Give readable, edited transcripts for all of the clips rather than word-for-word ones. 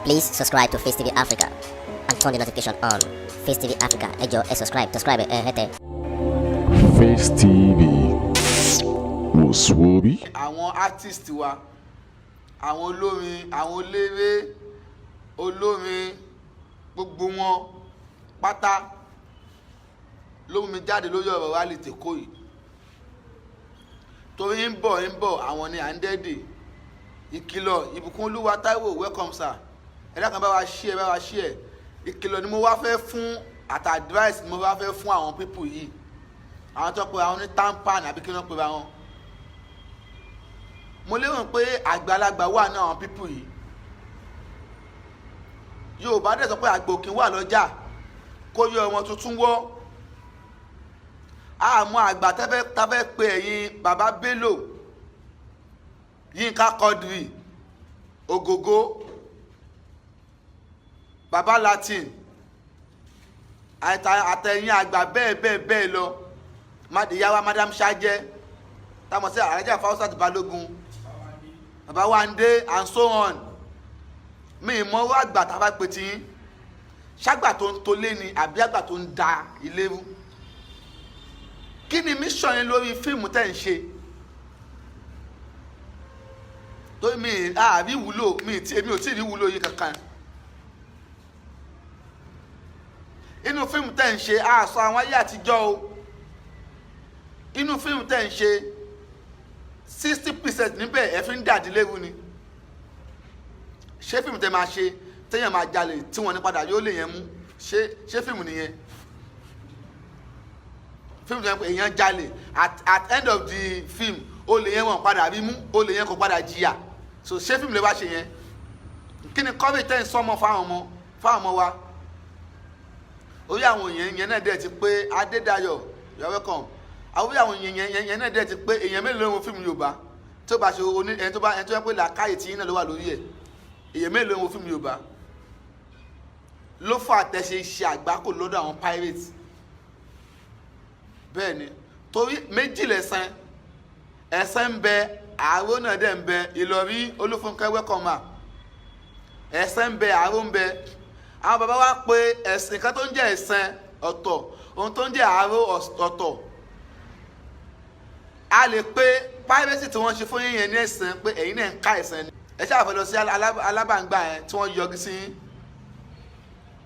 Please subscribe to Face TV Africa and turn the notification on. Face TV Africa, ẹ jọ̀ọ́ ẹ subscribe hete. Face TV Muswobi. Àwọn artist wa, àwọn olórin, àwọn eléré, olórin, gbogbo wọn pátá ló mú mi jáde lórí ọ̀rọ̀ rally tèkó yìí. Torí ń bọ̀ àwọn ni à ń dẹ́dẹ̀. Ìkìlọ̀ Ìbùkún Olúwa Táíwò, welcome sir. Ẹ dákun bá wa share. Ìkìlọ̀ ni mo wá fẹ́ fún àti advice ni mo wá fẹ́ fún àwọn people yìí. Àwọn tó pe àwọn ní tampan àbí kí wọ́n pe ra wọn. Mo lérò pé àgbàlagbà wà ní àwọn people yìí. Yorùbá dẹ̀ sọ pé àgbòkín wà lọ́jà kó yọ ọmọ tuntun wọ́. Àmọ́ àgbà tafẹ́ pe ẹ̀yin bàbá Bello, Yínká Quadri, Ògògó, Bàbá Latin, àtẹ̀yìn àgbà bẹ́ẹ̀ lọ, ìyáwá Madam Ṣájẹ́, táwọn sí Alájà Fáwọ́sàt Balógun, Bàbá Wándé and so on. Mi ìmọ̀ wá àgbà tàbá pè tí yín, ṣàgbà tó ń tolé ni àbí àgbà tó ń da ilé rú. Kí ni mission yín lórí fíìmù tẹ́ ń ṣe? Torí mi àrí wúlò, èmi ò tí rí wúlò yìí kankan. Inú fíìmù tẹ́ ń ṣe àṣọ àwọn ayé àtijọ́ o. Inú fíìmù tẹ́ ń ṣe 60% níbẹ̀ ẹ fi ń dàdí léwu ni. Ṣé fíìmù tẹ́ máa ṣe téèyàn máa jalè tí wọ́n ní padà yóò lè yẹn mú? Ṣé fíìmù nìyẹn? Fíìmù tẹ́ ń pè èèyàn jalè at end of the film olè yẹn wọ́n padà rí mú, olè yẹn kò padà jìyà. So ṣé fíìmù lè wá ṣe yẹn? Kí ni coverage tẹ́ ń sọmọ fáwọn ọmọ wa? Orí àwọn èèyàn yẹn náà dẹ̀ ti pé Adédayọ̀, you are welcome. Orí àwọn èèyàn yẹn náà dẹ̀ ti pé èèyàn mélòó ló ń wo fíìmù Yorùbá tó bá ṣe ẹni tó yẹ pé làákàyè tí yín náà ló wà lórí ẹ̀. Èèyàn mélòó ló ń wo fíìmù Yorùbá ló fà tẹ̀sẹ̀ ṣe àgbákò lọ́dọ̀ àwọn pirates. Bẹ́ẹ̀ ni, torí méjì lẹ́sàn ẹ̀sán ń bẹ, àárò náà dẹ̀ ń bẹ. Ìlọrí Olúfúnkẹ́ welcome. Ẹ̀sán ń bẹ, àárò ń bẹ. Àwọn bàbá wa pé ẹ̀sìn kan tó ń jẹ́ ẹ̀sán ọ̀tọ̀, ohun tó ń jẹ́ àárò ọ̀tọ̀. A lè pé piracy tí wọ́n ṣe fún yín yẹn ní ẹ̀sán pé ẹ̀yin náà ń ká ẹ̀sán ni. Ẹ ṣáà fẹ́ lọ sí alábàǹgbà yẹn tí wọ́n yọrí sí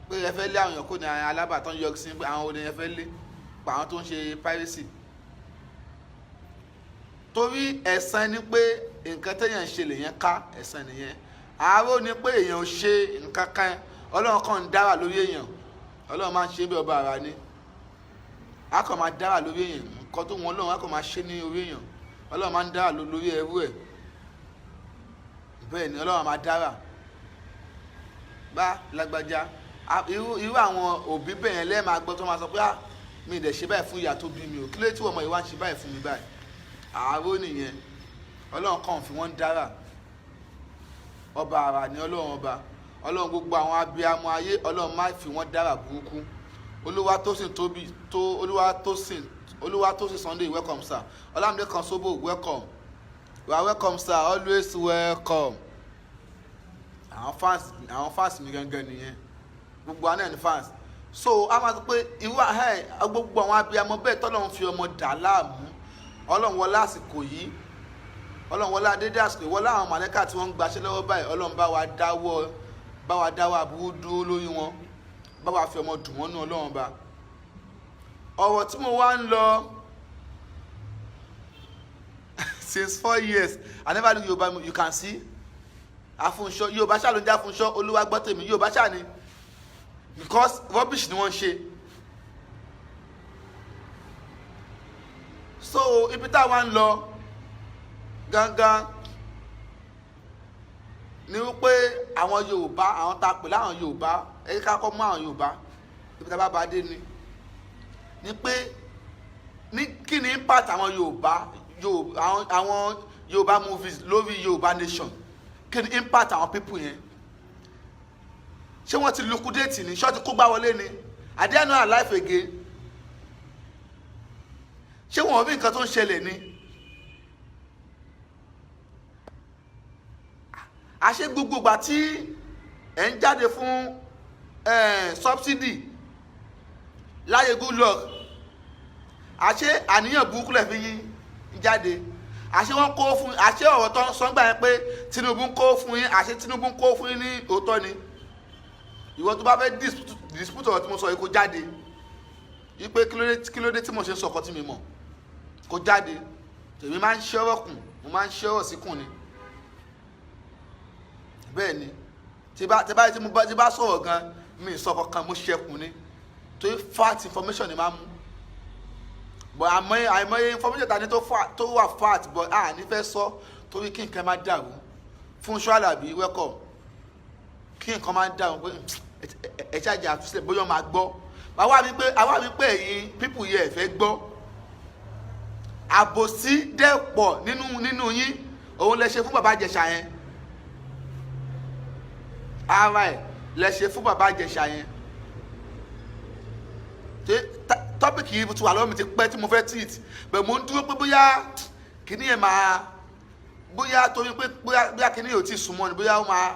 pé ẹ fẹ́ lé àwọn èèyàn kò ní Alábà tó ń yọrí sí pé àwọn olè yẹn fẹ́ lé pa àwọn tó ń ṣe piracy. Torí ẹ̀sán ni pé nǹkan téèyàn ṣe lèyàn ká ẹ̀sán nìyẹn. Àárò ni pé èèyàn ò ṣe nǹkan kan, Ọlọ́run kan ń dára lórí èèyàn. Ọlọ́run máa ń ṣe bí ọba ara ni. A kàn máa dára lórí èèyàn, nǹkan tó wọn Ọlọ́run a kàn máa ṣe ní orí èèyàn. Ọlọ́run máa ń dára lórí ẹrú ẹ̀. Bẹ́ẹ̀ ni Ọlọ́run máa dára. Bá lágbájá irú àwọn òbí bẹ́ẹ̀ lẹ́ẹ̀ máa gbọ́ tó máa sọ pé mi ì dẹ̀ ṣe báyìí fún ìyá tó bí mi o, kí ló tí ọmọ ìwà ń ṣe báyìí fún mi báyìí? Àárò nìyẹn. Ọlọ́run kàn fi wọ́n dára. Ọba ara ni Ọlọ́run ọba. Ọlọ́run gbogbo àwọn abiyamọ ayé Ọlọ́run má fi wọ́n dára burúkú. Olúwatósìn Sunday welcome sir. Ọlámídé Kansobo welcome. You are welcome sir, always welcome. Àwọn fans mi gangan nìyẹn. Gbogbo àwọn náà ni fans. So a máa sọ pé gbogbo àwọn abiyamọ bẹ́ẹ̀ tọ́lọ́run fi ọmọ dà láàmú. Ọlọ́run wọlé àsìkò yìí, Ọlọ́run wọlé adédé àsìkò yìí, wọlé àwọn màlẹ́kà tí wọ́n ń gbaṣẹ́ lọ́wọ́ báyìí. Ọlọ́run bá wa dáwọ́ aburú dúró lórí wọn, bá wa fi ọmọ dùn wọ́n nú Ọlọ́run bá. Ọ̀rọ̀ tí mo wá ń lọ since 4 years I never do Yorùbá, you can see. Àfúnṣọ́ Yorùbá ṣáà ló ń jẹ́ àfúnṣọ́, Olúwa gbọ́ tèmi, Yorùbá ṣáà ni, because rubbish ni wọ́n ṣe. So ibi táwa ń lọ gangan ni wípé àwọn Yorùbá, àwọn tá a pè láwọn Yorùbá, ẹ ká kọ́ mọ́ àwọn Yorùbá ibi tá a bá dé ni pé ní kí ni impact àwọn àwọn Yorùbá movies lórí Yorùbá nation? Kí ni impact àwọn people yẹn? Ṣé wọ́n ti liquidate ni? Ṣé wọ́n ti kó gbá wọlé ni? Are they not alive again? Ṣé wọ́n rí nǹkan tó ń ṣẹlẹ̀ ni? àṣẹ gbogbo ìgbà tí ẹ̀ ń jáde fún subsidy láyé good luck àṣé àníyàn burúkú lẹ̀ fi yín jáde àṣé wọ́n kó fún àṣé ọ̀rọ̀ tó ń sọ gbà yẹn pé Tinubu ń kó fún yín àṣé Tinubu ń kó fún yín ní òótọ́ ni ìwọ tó bá fẹ́ dispute ọ̀rọ̀ tí mo sọ yìí kó jáde yìí pé kí ló dé tí mo ṣe ń sọ̀kọ́ tí mi mọ̀ kó jáde tèmi máa ń ṣe ọ̀rọ̀ kùn mo máa ń ṣe ọ̀rọ̀ síkùn ni bẹ́ẹ̀ ni tí bá sọ̀rọ̀ gan mi sọ kankan mo ṣẹkùn ni torí fact information ni máa mú but àìmọye information ta ni tó wà fact but a ní fẹ́ sọ torí kí nǹkan máa dàrú fún ṣọ́àlàbí welcome kí nǹkan máa dàrú pé ẹ ṣáàjì àtúnṣe bóyá máa gbọ́ àwa mi pé ẹ̀yin pípù yẹ ẹ fẹ́ gbọ́ àbòsí dẹ́pọ̀ nínú yín òun lẹ ṣe fún bàbá Ìjẹ̀ṣà yẹn ara ẹ̀ lẹ ṣe fún bàbá Ìjẹ̀ṣà yẹn tọ́pìkì yìí tí wà lọ́wọ́ mi ti pẹ́ tí mo fẹ́ tweet bẹ́ẹ̀ mo ń dúró pé bóyá kìíní yẹn máa bóyá torí pé bóyá kìíní yóò ti súnmọ́ ni bóyá ó máa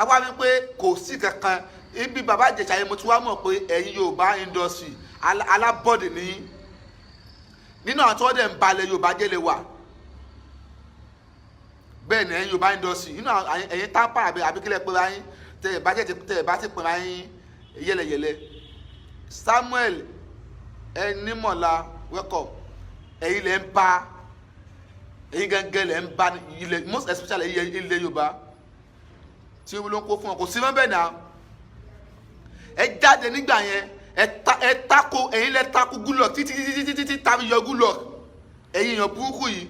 àwa mi pé kò sí kankan ibi bàbá Ìjẹ̀ṣà yẹn mo ti wá mọ̀ pé ẹ̀yin Yorùbá industry alábọ́dé ní nínú àwọn tí wọ́n dẹ̀ ń balẹ̀ Yorùbá jẹ́ lè wà bẹ́ẹ̀ ni ẹ̀yin Yorùbá industry nínú ẹ̀yin tápà àbíkílẹ̀ pé ayín tẹ̀ ẹ̀ bá ti pè ayín yẹlẹyẹlẹ Samuel ẹnimọ̀lá welcome ẹ̀yin lẹ́ ń bá ẹ̀yin gẹ́gẹ́ lẹ́ ń bá ilẹ̀ most especially ilẹ̀ Yorùbá tí wọ́n ló ń kó fún ọ kò sí mọ́ bẹ́ẹ̀ náà ẹ jáde nígbà yẹn ẹ tako ẹ̀yin lẹ́ tako gúlọ̀ títí tàbí yọ gúlọ̀ ẹ̀yin èèyàn burúkú yìí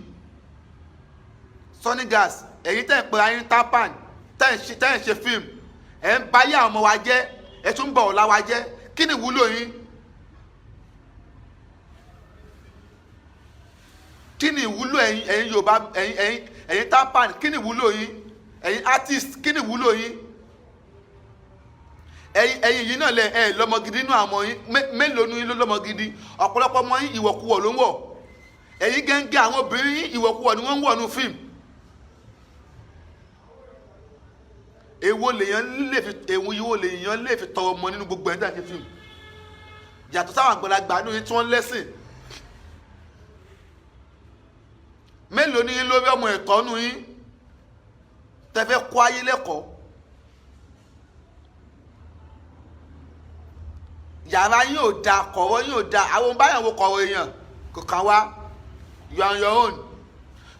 Sunny Gas ẹ̀yin tẹ̀ ń pè ayín tapan tẹ̀ ń ṣe fíìmù ẹ̀ ń bá yé àwọn ọmọ wa jẹ́ ẹ̀ tún ń bọ̀ ọ̀la wa jẹ́ kí ni ìwúlò yín kí ni ìwúlò ẹ̀yin Yorùbá ẹ̀yin tapan kí ni ìwúlò yín ẹ̀yin artist kí ni ìwúlò yín ẹ̀yin yìí náà lẹ ẹ lọ́mọ gidi nínú àwọn yín mélòó nu yín ló lọ́mọ gidi ọ̀pọ̀lọpọ̀ ọmọ yín ìwọ̀kuwọ̀ ló ń wọ̀ ẹ̀yin gẹ́gẹ́ àwọn obìnrin yín ìwọ̀kuwọ̀ ni wọ́n ń wọ̀ nínú fíìmù èwo lèèyàn lè fi tọrọ ọmọ nínú gbogbo ẹ̀dá ṣe fíìmù yàtọ̀ sáwọn àgbàlagbà nínú yín tí wọ́n lẹ́sìn mélòó ní yín lórí ọmọ ẹ̀kọ́ nínú yín tẹ́fẹ́ kọ́ ayé lẹ́kọ̀ọ́ yàrá yín ò da kọ̀rọ̀ yín ò da àwọn báyàwó kọ̀rọ̀ èèyàn kò kàn wá you are on your own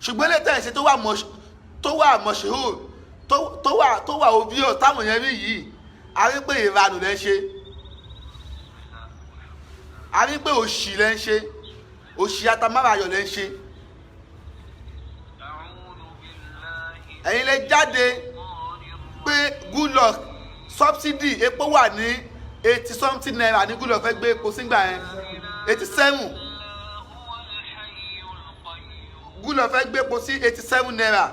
ṣùgbọ́n lè tẹ̀sí tó wà mọ̀ṣẹ́hó tó wà òbí ọ̀ táwọn yẹn rí yìí a rí pé ìranù lẹ́ ń ṣe a rí pé òṣì lẹ́ ń ṣe òṣì atamáráyọ̀ lẹ́ ń ṣe ẹ̀yin lẹ jáde pé good luck subsidy epo wà ní 80 something naira ní good luck fẹ́ gbé epo sígbà yẹn 87 good luck fẹ́ gbé epo sí 87 naira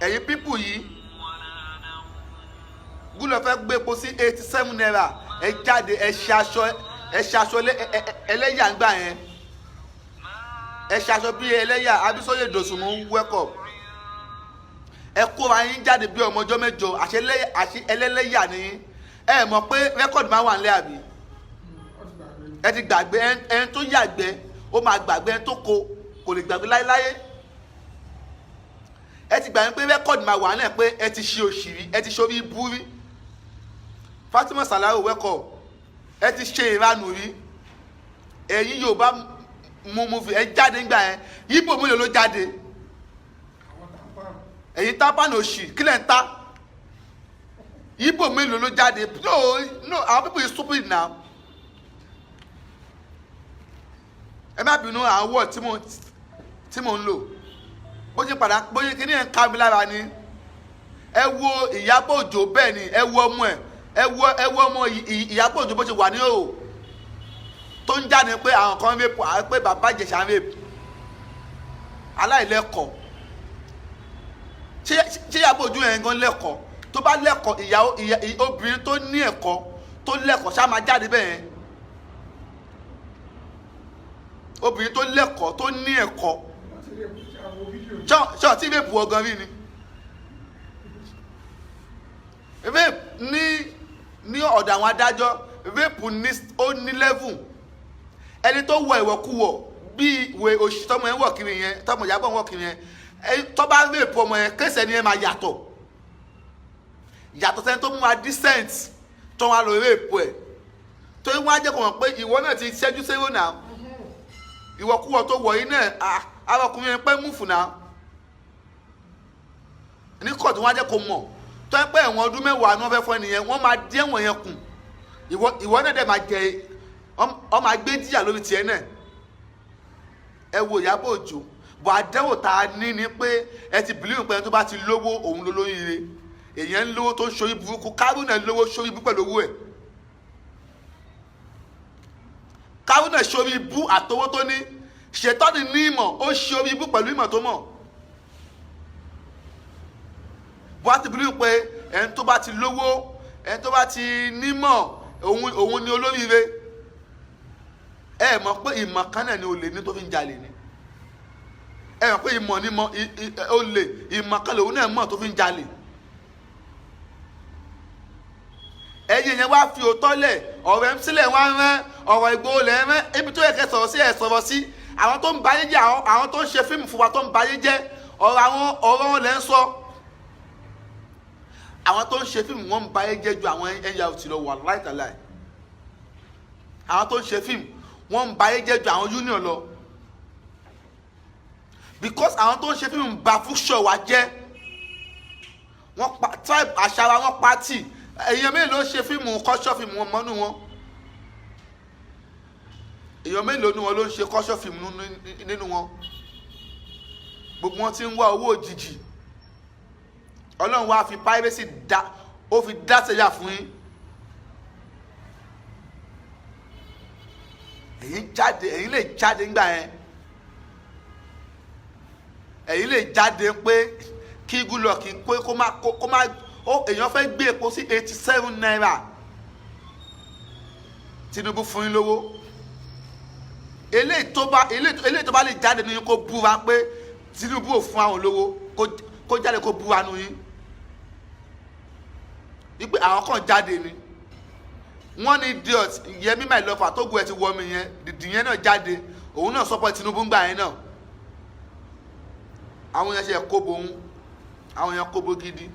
ẹ̀yin pípù yìí good luck fẹ́ gbé epo sí 87 naira ẹ jáde ẹ ṣe aṣọ ẹlẹ́yà ńgbà yẹn ẹ ṣaṣọ bí ẹlẹ́yà Abísóyè Dòsùnmú welcome ẹ kóra yín jáde bí ọmọ ọjọ́ mẹ́jọ àṣẹ ẹlẹ́lẹ́yà ni ẹ mọ̀ pé rẹ́kọ̀dì máa wà nílẹ̀ àbí ẹ ti gbàgbé ẹni tó yàgbẹ́ ó máa gbàgbé ẹni tó kò lè gbàgbé láéláé ẹ ti gbàgbé pé rẹ́kọ̀dì máa wà nílẹ̀ pé ẹ ti ṣe òṣìrí ẹ ti ṣe orí ibú rí Fatima Salaro welcome ẹ ti ṣe ìranù rí ẹ̀yin Yorùbá mo fi ẹ jáde nígbà yẹn yíbo mélòó ló jáde ẹ̀yin tápá ní òṣì kílẹ̀ ń ta yíbo mélòó ló jáde no our people is stupid now ẹ má bínú àwọn word tí mo ń lò bó ṣe padà bóyá kí ni ẹ̀ ń ká mi lára ni ẹ wo Ìyábọ̀ Òjó bẹ́ẹ̀ ni ẹ wo ọmọ ẹ wo ọmọ Ìyábọ̀ Òjó bó ṣe wà ní òò tó ń jáde pé àwọn kan rape pé bàbá Ìjẹ̀ṣà rape aláìlẹ́kọ̀ọ́ ṣé Ìyábọ̀ Òjó yẹn gan lẹ́kọ̀ọ́ tó bá lẹ́kọ̀ọ́ ìyàwó obìnrin tó ní ẹ̀kọ́ tó lẹ́kọ̀ọ́ ṣá máa jáde bẹ́ẹ̀ yẹn obìnrin tó lẹ́kọ̀ọ́ tó ní ẹ̀kọ́ ṣé ọtí rape wọ gan rí ni ọ̀dọ̀ àwọn adájọ́ rape ní ó ní level. Ẹni tó wọ ìwọ̀kuwọ̀ bí ìwé òṣì tọmọ yẹn wọ̀ kiri yẹn tọmọ Ìyábọ̀ wọ̀ kiri yẹn tó bá rape ọmọ yẹn kéèsì ẹni yẹn máa yàtọ̀ sẹ́ni tó mú wa decent tó wà lọ rape ẹ̀ tó wọ́n á jẹ́ kó mọ̀ pé ìwọ náà ti ṣẹ́jú sẹ́wọ́n náà ìwọ̀kuwọ̀ tó wọ̀ yìí náà arọkùnrin yẹn pẹ́ mú fún náà ní kóòtù wọ́n á jẹ́ kó mọ̀ tó ń pẹ́ ẹ̀wọ̀n ọdún mẹ́wàá ni wọ́n fẹ́ fún ẹnìyẹn wọ́n máa dí ẹ̀wọ̀n yẹn kù ìwọ náà dẹ̀ máa jẹ ọ máa gbé díyà lórí tiẹ̀ náà ẹ wo Ìyábọ̀ Òjó bọ̀ àdẹ́wò tá a ní ni pé ẹ ti bìlíwì pé ẹni tó bá ti lówó òun ló lóríire èèyàn ń lówó tó ń ṣorí burúkú Kárúnà lówó ṣorí bú pẹ̀lú owó ẹ̀ Kárúnà ṣorí bú àtọwó tó ní Ṣètánì ní ìmọ̀ ó ṣorí bú pẹ̀lú ìmọ̀ tó mọ̀ bọ̀ á ti bìlíwì pé ẹni tó bá ti lówó ẹni tó bá ti nímọ̀ òun ni olóríire ẹ mọ̀ pé ìmọ̀ kan náà ni olè ní tó fi ń jalè ni ẹ mọ̀ pé ìmọ̀ ni olè ìmọ̀ kan lòun náà mọ̀ tó fi ń jalè ẹ̀yin yẹn wá fi òótọ́ lẹ̀ ọ̀rọ̀ ẹ̀ ń sílẹ̀ wá rán ọ̀rọ̀ Ìgbòho lẹ̀ ń rán ibi tó yẹ kẹ́ sọ̀rọ̀ sí ẹ̀ sọ̀rọ̀ sí àwọn tó ń bayé jẹ́ àwọn tó ń ṣe fíìmù fún wa tó ń bayé jẹ́ ọ̀rọ̀ wọn lẹ̀ ń sọ àwọn tó ń ṣe fíìmù wọn ń bayé jẹ́ ju àwọn NRT lọ wà láìtàláì àwọn tó ń ṣe fíìmù wọ́n ń bayé jẹ́ ju àwọn union lọ because àwọn tó ń ṣe fíìmù ba fúnṣọ wa jẹ́ wọ́n pa tribe àṣà wa wọ́n pa tì èèyàn mélòó ṣe fíìmù kọ́ṣọ́ fíìmù wọn mọ́nú wọn èèyàn mélòó ni wọn ló ń ṣe kọ́ṣọ́ fíìmù nínú wọn gbogbo wọn ti ń wá owó òjijì Ọlọ́run wá fi piracy ó fi dá sẹ́yà fún yín ẹ̀yin lè jáde ńgbà yẹn ẹ̀yin lè jáde pé kí gúlọ̀ kí pé kó má èèyàn fẹ́ gbé epo sí 87 naira Tinubu fún yín lówó eléyìí tó bá lè jáde ní kó búra pé Tinubu ò fún àwọn lówó kó jáde kó búra nù yín wípé àwọn kan jáde ni wọ́n ní idiot Yẹmí my lover tó gu ẹ ti wọ mi yẹn dìdì yẹn náà jáde òun náà support Tinubu ń gbà yẹn náà àwọn yẹn ṣe kóbo òun àwọn yẹn kóbo gidi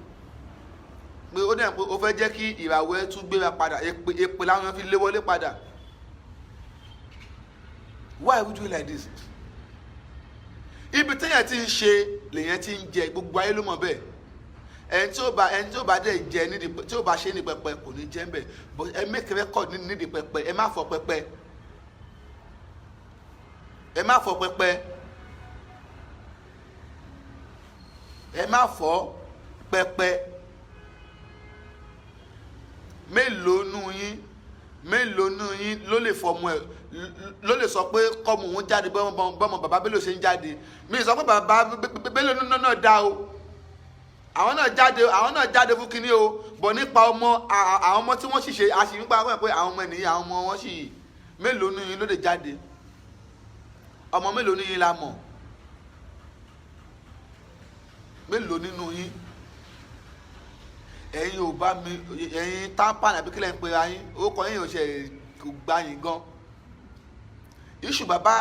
pé ó dẹ̀ pé ó fẹ́ jẹ́ kí ìràwọ̀ ẹ tún gbéra padà èpè láwọn yẹn fi lé wọlé padà why would you like this ibi téèyàn ti ń ṣe lèyàn ti ń jẹ gbogbo ayé ló mọ̀ bẹ́ẹ̀ ẹni tí ó bá dẹ̀ jẹ nídìí tí ó bá ṣe ní pẹpẹ kò ní jẹ́ mbẹ̀ but ẹ make record nídìí pẹpẹ ẹ má fọ pẹpẹ ẹ má fọ pẹpẹ ẹ má fọ pẹpẹ mélòó nù yín ló lè fọmọ ẹ ló lè sọ pé kọ́mọ òun jáde bọ́mọ bàbá Bello ṣe ń jáde mi sọ pé bàbá Bello náà dá o àwọn náà jáde fún kinní o bọ̀ nípa ọmọ àwọn ọmọ tí wọ́n sì ṣe àṣì nípa àwọn pé àwọn ọmọ ènìyàn àwọn ọmọ wọn sì mélòó nù yín ló lè jáde ọmọ mélòó nù yín la mọ̀ mélòó nínú yín ẹ̀yin ò bá mi ẹ̀yin tampan àbí kílẹ̀ ń pe ra yín orúkọ yín ò ṣe gbá yín gan iṣu bàbá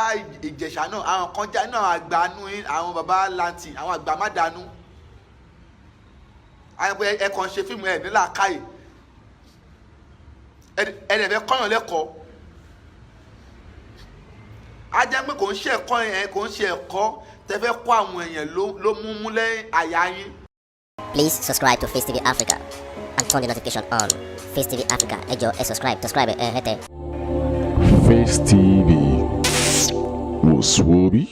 Ìjẹ̀ṣà náà àwọn kan já náà àgbà nù yín àwọn bàbá lanti àwọn àgbà má dànù ẹ kàn ṣe fíìmù ẹ nílà káyè ẹnì ẹ̀fẹ́ kọ́yàn lẹ́kọ̀ọ́ á jẹ́ pé kò ń ṣe ẹ̀kọ́ yẹn kò ń ṣe ẹ̀kọ́ tẹ́fẹ́ kọ́ àwọn èèyàn ló mú lẹ́yìn àyà yín. Please subscribe to FaceTv Africa and turn the notification on. FaceTv Africa ẹ jọ̀ọ́ ẹ subscribe hẹ́tẹ̀. Face TV was Swoby.